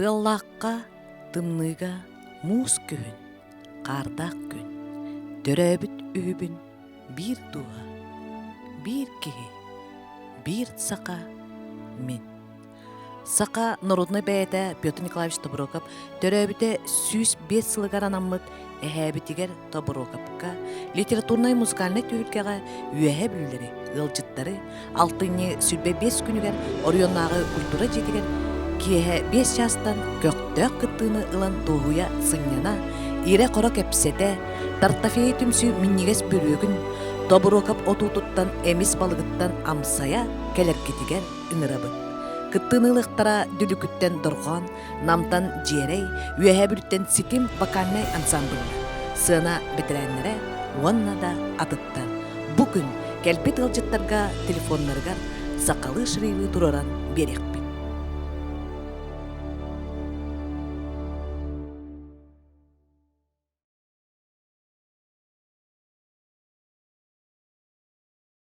Тыллаққа, тымныға, муз күн, қардақ күн, төрөбіт үйбін, бір туға, бір кеге, бір сақа, мен. Сақа народный бәйті Петр Николаевич Тоброков төрөбіті сүз 5 сылығар анаммыт әхәбітігер Тоброковқа литературный музыкальный түйілкеға үйәхә бүлдері, ғылжыттары, алтыны сүрбе 5 күнігер орионнағы культура жетігер киэһэ 5 частан көктөк кыттыыны ылан туһуя сыңняна, ире қора кепсете, тартафеи түмсү миннигес бөлөгүн, Тоброков отуутуттан эмис балыгыттан амсая келеркетигер ыңырабыт. Кыттыынылыктара дүлүкүттен доргон, намтан жерей, үйэһэ ситим вокальный ансамбльна. Сына бетерәннәре, уанна да атыттар. Бу күн кәлпет ылжыттарга телефоннаргар сакалы шырыйлы тураран берек